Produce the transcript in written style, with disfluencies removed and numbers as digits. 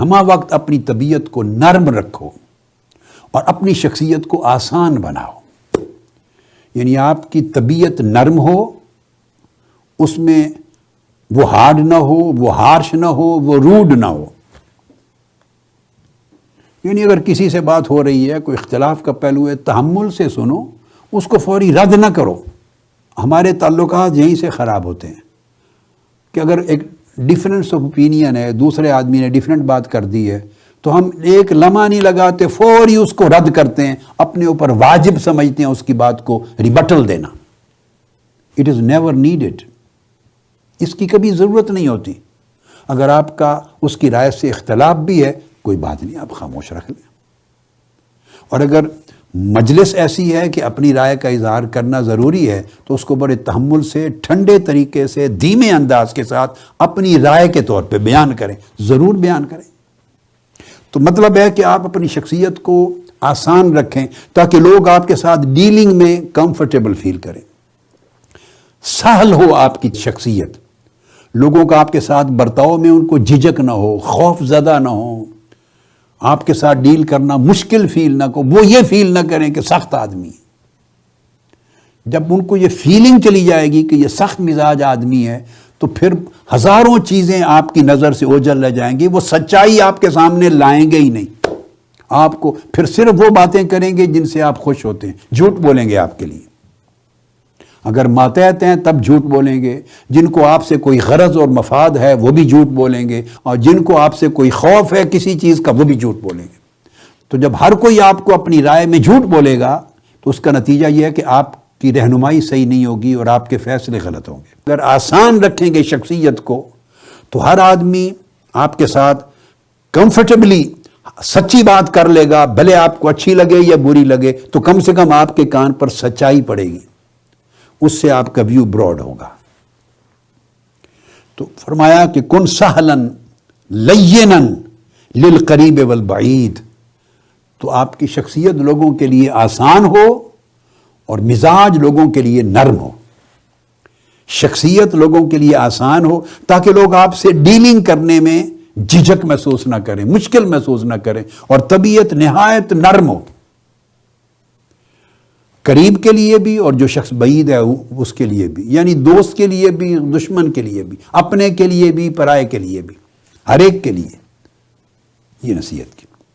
ہمہ وقت اپنی طبیعت کو نرم رکھو اور اپنی شخصیت کو آسان بناؤ. یعنی آپ کی طبیعت نرم ہو، اس میں وہ ہارڈ نہ ہو، وہ ہارش نہ ہو، وہ روڈ نہ ہو. یعنی اگر کسی سے بات ہو رہی ہے، کوئی اختلاف کا پہلو ہے، تحمل سے سنو، اس کو فوری رد نہ کرو. ہمارے تعلقات یہیں سے خراب ہوتے ہیں کہ اگر ایک ڈیفرنس آف اوپینین ہے، دوسرے آدمی نے ڈیفرنٹ بات کر دی ہے، تو ہم ایک لمحہ نہیں لگاتے، فوری اس کو رد کرتے ہیں، اپنے اوپر واجب سمجھتے ہیں اس کی بات کو ریبٹل دینا. It is never needed. اس کی کبھی ضرورت نہیں ہوتی. اگر آپ کا اس کی رائے سے اختلاف بھی ہے، کوئی بات نہیں، آپ خاموش رکھ لیں. اور اگر مجلس ایسی ہے کہ اپنی رائے کا اظہار کرنا ضروری ہے، تو اس کو بڑے تحمل سے، ٹھنڈے طریقے سے، دھیمے انداز کے ساتھ اپنی رائے کے طور پہ بیان کریں، ضرور بیان کریں. تو مطلب ہے کہ آپ اپنی شخصیت کو آسان رکھیں تاکہ لوگ آپ کے ساتھ ڈیلنگ میں کمفرٹیبل فیل کریں. سہل ہو آپ کی شخصیت، لوگوں کا آپ کے ساتھ برتاؤ میں ان کو جھجک نہ ہو، خوف زدہ نہ ہو، آپ کے ساتھ ڈیل کرنا مشکل فیل نہ کو، وہ یہ فیل نہ کریں کہ سخت آدمی ہے. جب ان کو یہ فیلنگ چلی جائے گی کہ یہ سخت مزاج آدمی ہے، تو پھر ہزاروں چیزیں آپ کی نظر سے اوجھل رہ جائیں گی، وہ سچائی آپ کے سامنے لائیں گے ہی نہیں. آپ کو پھر صرف وہ باتیں کریں گے جن سے آپ خوش ہوتے ہیں، جھوٹ بولیں گے آپ کے لیے. اگر ماتحت ہیں تب جھوٹ بولیں گے، جن کو آپ سے کوئی غرض اور مفاد ہے وہ بھی جھوٹ بولیں گے، اور جن کو آپ سے کوئی خوف ہے کسی چیز کا وہ بھی جھوٹ بولیں گے. تو جب ہر کوئی آپ کو اپنی رائے میں جھوٹ بولے گا تو اس کا نتیجہ یہ ہے کہ آپ کی رہنمائی صحیح نہیں ہوگی اور آپ کے فیصلے غلط ہوں گے. اگر آسان رکھیں گے شخصیت کو تو ہر آدمی آپ کے ساتھ کمفرٹیبلی سچی بات کر لے گا، بھلے آپ کو اچھی لگے یا بری لگے، تو کم سے کم آپ کے کان پر سچائی پڑے گی، اس سے آپ کا ویو براڈ ہوگا. تو فرمایا کہ کن سہلن لینن للقریب والبعید. تو آپ کی شخصیت لوگوں کے لیے آسان ہو اور مزاج لوگوں کے لیے نرم ہو. شخصیت لوگوں کے لیے آسان ہو تاکہ لوگ آپ سے ڈیلنگ کرنے میں جھجک محسوس نہ کریں، مشکل محسوس نہ کریں، اور طبیعت نہایت نرم ہو، قریب کے لیے بھی اور جو شخص بعید ہے اس کے لیے بھی، یعنی دوست کے لیے بھی، دشمن کے لیے بھی، اپنے کے لیے بھی، پرائے کے لیے بھی، ہر ایک کے لیے. یہ نصیحت کی.